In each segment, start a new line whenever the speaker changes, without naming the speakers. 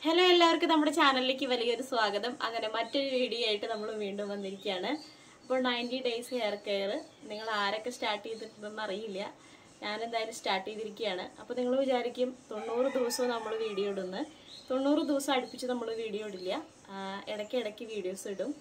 Hello എല്ലാവർക്കും നമ്മുടെ ചാനലിലേക്ക് വലിയൊരു സ്വാഗതം. അങ്ങനെ മറ്റൊരു വീഡിയോ ആയിട്ട് നമ്മൾ വീണ്ടും വന്നിരിക്കുകയാണ്. അപ്പോൾ 90 ഡേയ്സ് ഹെയർ കെയർ നിങ്ങൾ ആരൊക്കെ സ്റ്റാർട്ട് ചെയ്തിട്ടുണ്ടെന്ന് അറിയില്ല. ഞാനെന്തായാലും സ്റ്റാർട്ട് ചെയ്തിരിക്കുകയാണ്. അപ്പോൾ നിങ്ങൾ വിചാരിക്കും 90 ദിവസവും നമ്മൾ വീഡിയോ ഇടുന്നു. 90 ദിവസം അടുപ്പിച്ച് നമ്മൾ വീഡിയോ ഇടില്ല, ഇടയ്ക്ക് വീഡിയോസ് ഇടും.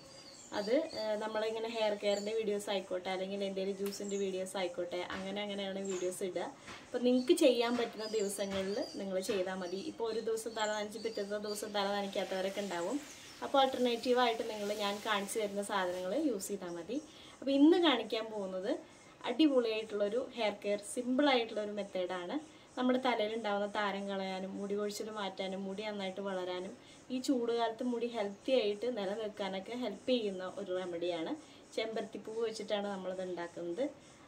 അത് നമ്മളിങ്ങനെ ഹെയർ കെയറിൻ്റെ വീഡിയോസ് ആയിക്കോട്ടെ, അല്ലെങ്കിൽ എന്തെങ്കിലും ജ്യൂസിൻ്റെ വീഡിയോസ് ആയിക്കോട്ടെ, അങ്ങനെയാണ് വീഡിയോസ് ഇടുക. അപ്പോൾ നിങ്ങൾക്ക് ചെയ്യാൻ പറ്റുന്ന ദിവസങ്ങളിൽ നിങ്ങൾ ചെയ്താൽ മതി. ഇപ്പോൾ ഒരു ദിവസം തല നനച്ച് പിറ്റത്തെ ദിവസം തല നനയ്ക്കാത്തവരൊക്കെ ഉണ്ടാവും. അപ്പോൾ ആൾട്ടർനേറ്റീവായിട്ട് ഞാൻ കാണിച്ചു തരുന്ന സാധനങ്ങൾ യൂസ് ചെയ്താൽ മതി. അപ്പോൾ ഇന്ന് കാണിക്കാൻ പോകുന്നത് അടിപൊളിയായിട്ടുള്ളൊരു ഹെയർ കെയർ, സിമ്പിളായിട്ടുള്ളൊരു മെത്തേഡാണ്. നമ്മുടെ തലയിലുണ്ടാകുന്ന താരം കളയാനും മുടി കൊഴിച്ചിൽ മാറ്റാനും മുടി നന്നായിട്ട് വളരാനും ഈ ചൂടുകാലത്ത് മുടി ഹെൽത്തി ആയിട്ട് നിലനിൽക്കാനൊക്കെ ഹെൽപ്പ് ചെയ്യുന്ന ഒരു റെമഡിയാണ്. ചെമ്പരത്തിപ്പൂവ് വെച്ചിട്ടാണ് നമ്മളിത് ഉണ്ടാക്കുന്നത്.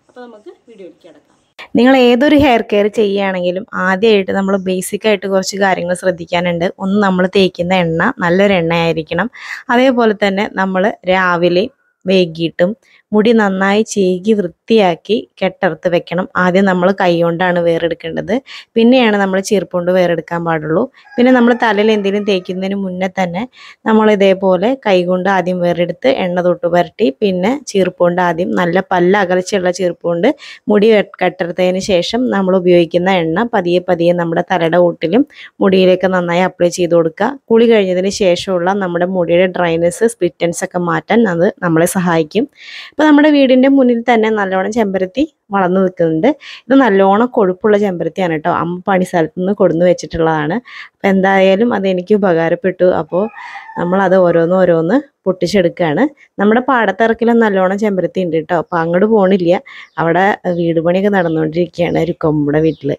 അപ്പോൾ നമുക്ക് വീഡിയോയിലേക്ക് കിടക്കാം.
നിങ്ങൾ ഏതൊരു ഹെയർ കെയർ ചെയ്യുകയാണെങ്കിലും ആദ്യമായിട്ട് നമ്മൾ ബേസിക്കായിട്ട് കുറച്ച് കാര്യങ്ങൾ ശ്രദ്ധിക്കാനുണ്ട്. ഒന്ന്, നമ്മൾ തേക്കുന്ന എണ്ണ നല്ലൊരു എണ്ണയായിരിക്കണം. അതേപോലെ തന്നെ നമ്മൾ രാവിലെ വൈകിട്ടും മുടി നന്നായി ചീകി വൃത്തിയാക്കി കെട്ടറുത്ത് വെക്കണം. ആദ്യം നമ്മൾ കൈ കൊണ്ടാണ് വേറെടുക്കേണ്ടത്, പിന്നെയാണ് നമ്മൾ ചീർപ്പുകൊണ്ട് വേറെടുക്കാൻ പാടുള്ളൂ. പിന്നെ നമ്മൾ തലയിൽ എന്തെങ്കിലും തേക്കുന്നതിന് മുന്നേ തന്നെ നമ്മൾ ഇതേപോലെ കൈ കൊണ്ട് ആദ്യം വേറെടുത്ത് എണ്ണ തൊട്ട് പുരട്ടി, പിന്നെ ചീർപ്പുകൊണ്ട് ആദ്യം നല്ല പല്ല അകലച്ചുള്ള ചീർപ്പുകൊണ്ട് മുടി കെട്ടറുത്തതിന് ശേഷം നമ്മൾ ഉപയോഗിക്കുന്ന എണ്ണ പതിയെ നമ്മുടെ തലയുടെ ഊട്ടിലും മുടിയിലേക്ക് നന്നായി അപ്ലൈ ചെയ്ത് കൊടുക്കുക. കുളി കഴിഞ്ഞതിന് ശേഷമുള്ള നമ്മുടെ മുടിയുടെ ഡ്രൈനെസ്, സ്പ്ലിറ്റൻസ് ഒക്കെ മാറ്റാൻ അത് നമ്മളെ സഹായിക്കും. അപ്പോൾ നമ്മുടെ വീടിൻ്റെ മുന്നിൽ തന്നെ നല്ലോണം ചെമ്പരത്തി വളർന്നു നിൽക്കുന്നുണ്ട്. ഇത് നല്ലോണം കൊഴുപ്പുള്ള ചെമ്പരത്തിയാണ് കേട്ടോ. അമ്മ പണി സ്ഥലത്ത് നിന്ന് കൊടുന്ന് വെച്ചിട്ടുള്ളതാണ്. അപ്പോൾ എന്തായാലും അതെനിക്ക് ഉപകാരപ്പെട്ടു. അപ്പോൾ നമ്മളത് ഓരോന്ന് പൊട്ടിച്ചെടുക്കുകയാണ്. നമ്മുടെ പാടത്തിറക്കിലും നല്ലോണം ചെമ്പരത്തി ഉണ്ട് കേട്ടോ. അപ്പോൾ അങ്ങോട്ട് പോകണില്ല, അവിടെ വീട് പണിയൊക്കെ നടന്നുകൊണ്ടിരിക്കുകയാണ് ഒരു കൊമ്പുടെ വീട്ടിൽ.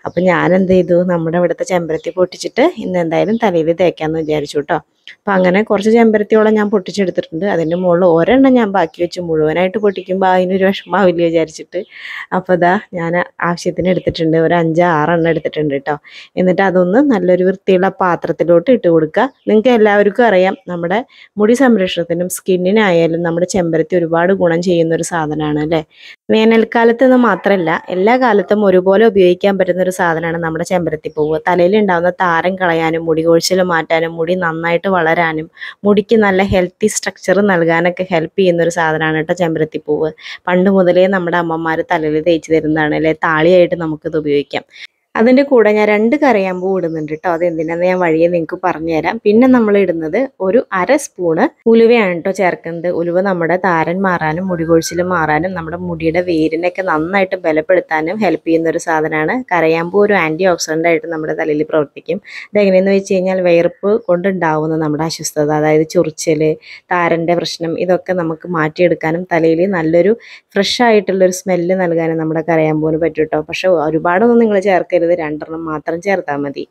അപ്പോൾ ഞാൻ എന്ത് ചെയ്തു, നമ്മുടെ ഇവിടുത്തെ ചെമ്പരത്തി പൊട്ടിച്ചിട്ട് ഇന്ന് എന്തായാലും തലയിൽ തേക്കാമെന്ന് വിചാരിച്ചു കേട്ടോ. അപ്പം അങ്ങനെ കുറച്ച് ചെമ്പരത്തിയോളം ഞാൻ പൊട്ടിച്ചെടുത്തിട്ടുണ്ട്. അതിൻ്റെ മുകളിൽ ഒരെണ്ണം ഞാൻ ബാക്കി വെച്ചു. മുഴുവനായിട്ട് പൊട്ടിക്കുമ്പോൾ അതിനൊരു വിഷമാവില്ല വിചാരിച്ചിട്ട്. അപ്പോൾ ഇതാ ഞാൻ ആവശ്യത്തിന് എടുത്തിട്ടുണ്ട്, ഒരു 5-6 എണ്ണം എടുത്തിട്ടുണ്ട് കേട്ടോ. എന്നിട്ട് അതൊന്ന് നല്ലൊരു വൃത്തിയുള്ള പാത്രത്തിലോട്ട് ഇട്ട് കൊടുക്കുക. നിങ്ങൾക്ക് എല്ലാവർക്കും അറിയാം, നമ്മുടെ മുടി സംരക്ഷണത്തിനും സ്കിന്നിനായാലും നമ്മുടെ ചെമ്പരത്തി ഒരുപാട് ഗുണം ചെയ്യുന്നൊരു സാധനമാണ് അല്ലേ. വേനൽക്കാലത്ത് നിന്ന് മാത്രമല്ല എല്ലാ കാലത്തും ഒരുപോലെ ഉപയോഗിക്കാൻ പറ്റുന്ന ഒരു സാധനമാണ് നമ്മുടെ ചെമ്പരത്തിപ്പൂവ്. തലയിലുണ്ടാകുന്ന താരം കളയാനും മുടി കൊഴിച്ചിൽ മാറ്റാനും മുടി നന്നായിട്ട് വളരാനും മുടിക്ക് നല്ല ഹെൽത്തി സ്ട്രക്ചർ നൽകാനൊക്കെ ഹെൽപ്പ് ചെയ്യുന്ന ഒരു സാധനമാണ് കേട്ടോ ചെമ്പരത്തിപ്പൂവ്. പണ്ട് മുതലേ നമ്മുടെ അമ്മമാർ തലയിൽ തേച്ച് തരുന്നതാണ് അല്ലേ. താളിയായിട്ട് നമുക്കിത് ഉപയോഗിക്കാം. അതിൻ്റെ കൂടെ ഞാൻ 2 കറിയാമ്പൂ ഇടുന്നുണ്ട് കേട്ടോ. അതെന്തിനാന്ന് ഞാൻ വഴിയെ നിങ്ങൾക്ക് പറഞ്ഞുതരാം. പിന്നെ നമ്മൾ ഇടുന്നത് ഒരു 1/2 സ്പൂണ് ഉലുവയാണ് കേട്ടോ ചേർക്കുന്നത്. ഉലുവ നമ്മുടെ താരൻ മാറാനും മുടി കൊഴിച്ചിൽ മാറാനും നമ്മുടെ മുടിയുടെ വേരിനൊക്കെ നന്നായിട്ട് ബലപ്പെടുത്താനും ഹെൽപ്പ് ചെയ്യുന്ന ഒരു സാധനമാണ്. കരയാമ്പൂ ഒരു ആൻറ്റി ഓക്സിഡൻ്റ് ആയിട്ട് നമ്മുടെ തലയിൽ പ്രവർത്തിക്കും. ഇതെങ്ങനെയെന്ന് വെച്ച് കഴിഞ്ഞാൽ വിയർപ്പ് കൊണ്ടുണ്ടാവുന്ന നമ്മുടെ അസ്വസ്ഥത, അതായത് ചൊറിച്ചൽ, താരൻ്റെ പ്രശ്നം, ഇതൊക്കെ നമുക്ക് മാറ്റിയെടുക്കാനും തലയിൽ നല്ലൊരു ഫ്രഷ് ആയിട്ടുള്ളൊരു സ്മെല്ല് നൽകാനും നമ്മുടെ കരയാമ്പൂവിന് പറ്റും കേട്ടോ. പക്ഷെ ഒരുപാടൊന്നും നിങ്ങൾ ചേർക്കരുത്, 2 എണ്ണം മാത്രം ചേർത്താൽ മതി.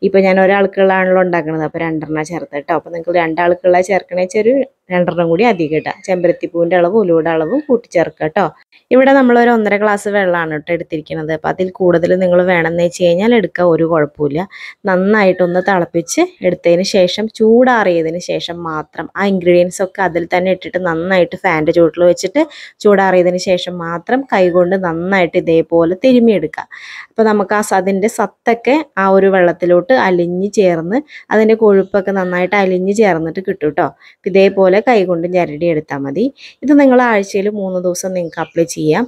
ഇപ്പോൾ ഞാൻ ഒരാൾക്കുള്ളതാണല്ലോ ഉണ്ടാക്കുന്നത്, അപ്പോൾ 2 എണ്ണം ചേർത്ത് കേട്ടോ. അപ്പോൾ നിങ്ങൾക്ക് 2 ആൾക്കുള്ള ചേർക്കണ വെച്ചാൽ ഒരു 2 എണ്ണം കൂടി അധികം ഇട്ടാൽ ചെമ്പരത്തിപ്പൂവിൻ്റെ അളവും ഉലുവയുടെ അളവും കൂട്ടിച്ചേർക്കുക കേട്ടോ. ഇവിടെ നമ്മളൊരു 1.5 ഗ്ലാസ് വെള്ളമാണ് കേട്ടോ എടുത്തിരിക്കുന്നത്. അപ്പോൾ അതിൽ കൂടുതൽ നിങ്ങൾ വേണമെന്ന് വെച്ച് കഴിഞ്ഞാൽ എടുക്കുക, ഒരു കുഴപ്പമില്ല. നന്നായിട്ടൊന്ന് തിളപ്പിച്ച് എടുത്തതിന് ശേഷം ചൂടാറിയതിന് ശേഷം മാത്രം ആ ഇൻഗ്രീഡിയൻസ് ഒക്കെ അതിൽ തന്നെ ഇട്ടിട്ട് നന്നായിട്ട് ഫാൻ്റെ ചുവട്ടിൽ വെച്ചിട്ട് ചൂടാറിയതിന് ശേഷം മാത്രം കൈകൊണ്ട് നന്നായിട്ട് ഇതേപോലെ തിരുമ്മിയെടുക്കുക. അപ്പോൾ നമുക്ക് അതിൻ്റെ സത്തൊക്കെ ആ ഒരു വെള്ളത്തിലോട്ട് അലിഞ്ഞ് ചേർന്ന് അതിൻ്റെ കൊഴുപ്പൊക്കെ നന്നായിട്ട് അലിഞ്ഞ് ചേർന്നിട്ട് കിട്ടും കേട്ടോ. ഇതേപോലെ കൈകൊണ്ട് ഞരടി എടുത്താൽ മതി. ഇത് നിങ്ങൾ ആഴ്ചയിൽ 3 ദിവസം നിങ്ങൾക്ക് അപ്ലൈ ചെയ്യാം,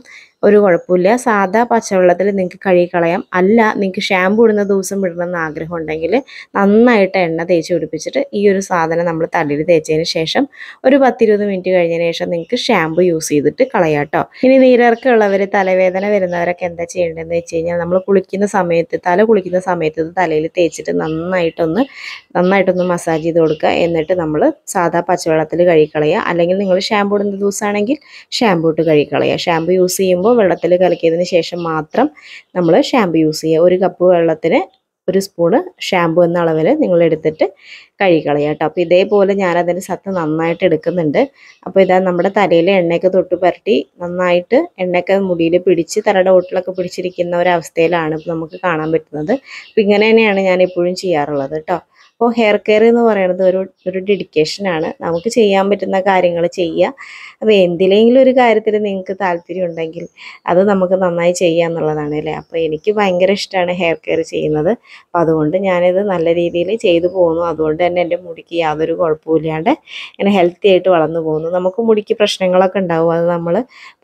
ഒരു കുഴപ്പമില്ല. സാധാ പച്ചവെള്ളത്തിൽ നിങ്ങൾക്ക് കഴുകിക്കളയാം. അല്ല, നിങ്ങൾക്ക് ഷാമ്പു ഇടുന്ന ദിവസം ഇടണമെന്ന് ആഗ്രഹം ഉണ്ടെങ്കിൽ നന്നായിട്ട് എണ്ണ തേച്ച് പിടിപ്പിച്ചിട്ട് ഈ ഒരു സാധനം നമ്മൾ തലയിൽ തേച്ചതിന് ശേഷം ഒരു 10-20 മിനിറ്റ് കഴിഞ്ഞതിന് ശേഷം നിങ്ങൾക്ക് ഷാമ്പു യൂസ് ചെയ്തിട്ട് കളയാം കേട്ടോ. ഇനി നീരിറക്കമുള്ളവർ, തലവേദന വരുന്നവരൊക്കെ എന്താ ചെയ്യേണ്ടതെന്ന് വെച്ച് കഴിഞ്ഞാൽ നമ്മൾ തല കുളിക്കുന്ന സമയത്ത് ഇത് തലയിൽ തേച്ചിട്ട് നന്നായിട്ടൊന്ന് മസാജ് ചെയ്ത് കൊടുക്കുക. എന്നിട്ട് നമ്മൾ സാധാ പച്ചവെള്ളത്തിൽ കഴുകിക്കളയുക. അല്ലെങ്കിൽ നിങ്ങൾ ഷാമ്പു ഇടുന്ന ദിവസമാണെങ്കിൽ ഷാമ്പു ഇട്ട് കഴുകിക്കളയുക. ഷാമ്പു യൂസ് ചെയ്യുമ്പോൾ വെള്ളത്തിൽ കലക്കിയതിന് ശേഷം മാത്രം നമ്മൾ ഷാമ്പു യൂസ് ചെയ്യുക. 1 കപ്പ് വെള്ളത്തിന് 1 സ്പൂണ് ഷാമ്പു എന്ന അളവിൽ നിങ്ങൾ എടുത്തിട്ട് കഴുകിക്കളയുക കേട്ടോ. അപ്പോൾ ഇതേപോലെ ഞാനതിൻ്റെ സത്ത് നന്നായിട്ട് എടുക്കുന്നുണ്ട്. അപ്പോൾ ഇതാ നമ്മുടെ തലയിൽ എണ്ണയൊക്കെ തൊട്ട് പുരട്ടി നന്നായിട്ട് എണ്ണയൊക്കെ മുടിയിൽ പിടിച്ച് തലയുടെ ഓട്ടിലൊക്കെ പിടിച്ചിരിക്കുന്ന ഒരവസ്ഥയിലാണ് ഇപ്പോൾ നമുക്ക് കാണാൻ പറ്റുന്നത്. അപ്പോൾ ഇങ്ങനെ തന്നെയാണ് ഞാൻ എപ്പോഴും ചെയ്യാറുള്ളത് കേട്ടോ. അപ്പോൾ ഹെയർ കെയർ എന്ന് പറയുന്നത് ഒരു ഡെഡിക്കേഷനാണ്. നമുക്ക് ചെയ്യാൻ പറ്റുന്ന കാര്യങ്ങൾ ചെയ്യുക. അപ്പോൾ എന്തിലെങ്കിലും ഒരു കാര്യത്തിൽ നിങ്ങൾക്ക് താല്പര്യം ഉണ്ടെങ്കിൽ അത് നമുക്ക് നന്നായി ചെയ്യുക എന്നുള്ളതാണ് അല്ലേ. അപ്പോൾ എനിക്ക് ഭയങ്കര ഇഷ്ടമാണ് ഹെയർ കെയർ ചെയ്യുന്നത്. അപ്പോൾ അതുകൊണ്ട് ഞാനിത് നല്ല രീതിയിൽ ചെയ്തു പോകുന്നു. അതുകൊണ്ട് തന്നെ എൻ്റെ മുടിക്ക് യാതൊരു കുഴപ്പമില്ലാണ്ട് ഇങ്ങനെ ഹെൽത്തി ആയിട്ട് വളർന്നു പോകുന്നു. നമുക്ക് മുടിക്ക് പ്രശ്നങ്ങളൊക്കെ ഉണ്ടാവും, അത് നമ്മൾ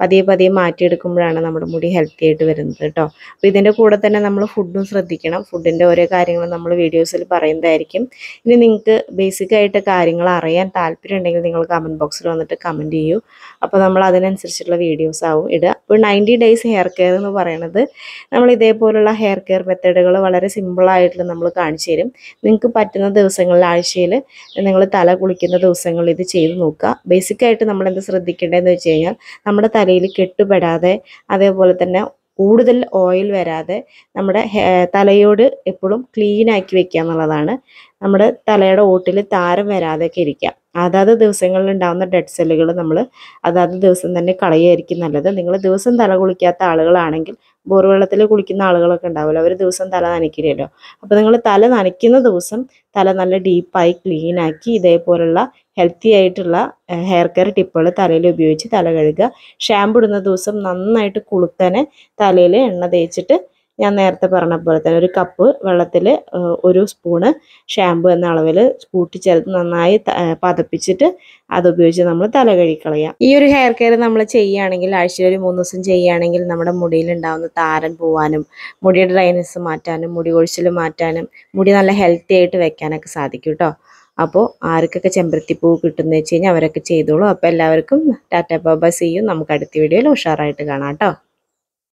പതിയെ മാറ്റിയെടുക്കുമ്പോഴാണ് നമ്മുടെ മുടി ഹെൽത്തി ആയിട്ട് വരുന്നത് കേട്ടോ. അപ്പോൾ ഇതിൻ്റെ കൂടെ തന്നെ നമ്മൾ ഫുഡും ശ്രദ്ധിക്കണം. ഫുഡിൻ്റെ ഓരോ കാര്യങ്ങളും നമ്മൾ വീഡിയോസിൽ പറയുന്നതായിരിക്കും. ഇനി നിങ്ങൾക്ക് ബേസിക്കായിട്ട് കാര്യങ്ങൾ അറിയാൻ താല്പര്യം ഉണ്ടെങ്കിൽ നിങ്ങൾ കമൻറ്റ് ബോക്സിൽ വന്നിട്ട് കമൻറ്റ് ചെയ്യൂ. അപ്പോൾ നമ്മൾ അതിനനുസരിച്ചുള്ള വീഡിയോസ് ആവും ഇടുക. അപ്പോൾ 90 ഡേയ്സ് ഹെയർ കെയർ എന്ന് പറയുന്നത് നമ്മൾ ഇതേപോലുള്ള ഹെയർ കെയർ മെത്തേഡുകൾ വളരെ സിമ്പിളായിട്ട് നമ്മൾ കാണിച്ചു തരും. നിങ്ങൾക്ക് പറ്റുന്ന ദിവസങ്ങളിൽ ആഴ്ചയിൽ നിങ്ങൾ തല കുളിക്കുന്ന ദിവസങ്ങളിൽ ഇത് ചെയ്ത് നോക്കുക. ബേസിക്കായിട്ട് നമ്മൾ എന്ത് ശ്രദ്ധിക്കേണ്ടതെന്ന് വെച്ച് കഴിഞ്ഞാൽ നമ്മുടെ തലയിൽ കെട്ടുപെടാതെ അതേപോലെ തന്നെ കൂടുതൽ ഓയിൽ വരാതെ നമ്മുടെ തലയോട് എപ്പോഴും ക്ലീൻ ആക്കി വെക്കുക എന്നുള്ളതാണ്. നമ്മുടെ തലയുടെ ഓട്ടിൽ താരം വരാതെയൊക്കെ ഇരിക്കുക. അതാത് ദിവസങ്ങളിൽ ഉണ്ടാകുന്ന ഡെഡ് സെല്ലുകൾ നമ്മൾ അതാത് ദിവസം തന്നെ കളയായിരിക്കും നല്ലത്. നിങ്ങൾ ദിവസം തല കുളിക്കാത്ത ആളുകളാണെങ്കിൽ ബോർവെള്ളത്തിൽ കുളിക്കുന്ന ആളുകളൊക്കെ ഉണ്ടാവുമല്ലോ, അവർ ദിവസം തല നനയ്ക്കില്ലല്ലോ. അപ്പോൾ നിങ്ങൾ തല നനയ്ക്കുന്ന ദിവസം തല നല്ല ഡീപ്പായി ക്ലീനാക്കി ഇതേപോലുള്ള ഹെൽത്തി ആയിട്ടുള്ള ഹെയർ കെയർ ടിപ്പുകൾ തലയിൽ ഉപയോഗിച്ച് തല കഴുകുക. ഷാമ്പു ഇടുന്ന ദിവസം നന്നായിട്ട് കുളുത്തനെ തലയിൽ എണ്ണ തേച്ചിട്ട് ഞാൻ നേരത്തെ പറഞ്ഞ പോലെ തന്നെ ഒരു കപ്പ് വെള്ളത്തിൽ 1 സ്പൂണ് ഷാമ്പു എന്ന അളവിൽ കൂട്ടിച്ചേർത്ത് നന്നായി പതപ്പിച്ചിട്ട് അതുപയോഗിച്ച് നമ്മൾ തല കഴുകിക്കളയാം. ഈ ഒരു ഹെയർ കെയർ നമ്മൾ ചെയ്യുകയാണെങ്കിൽ ആഴ്ചയിൽ ഒരു 3 ദിവസം ചെയ്യുകയാണെങ്കിൽ നമ്മുടെ മുടിയിൽ ഉണ്ടാകുന്ന താരൻ പോവാനും മുടിയുടെ ഡ്രൈനെസ് മാറ്റാനും മുടി കൊഴിച്ചിൽ മാറ്റാനും മുടി നല്ല ഹെൽത്തി ആയിട്ട് വെക്കാനൊക്കെ സാധിക്കും കേട്ടോ. അപ്പോൾ ആർക്കൊക്കെ ചെമ്പരത്തിപ്പൂ കിട്ടുമെന്ന് വെച്ച് കഴിഞ്ഞാൽ അവരൊക്കെ ചെയ്തോളൂ. അപ്പോൾ എല്ലാവർക്കും tata bye bye, see you. നമുക്ക് അടുത്ത വീഡിയോയിൽ ഉഷാറായിട്ട് കാണാം കേട്ടോ.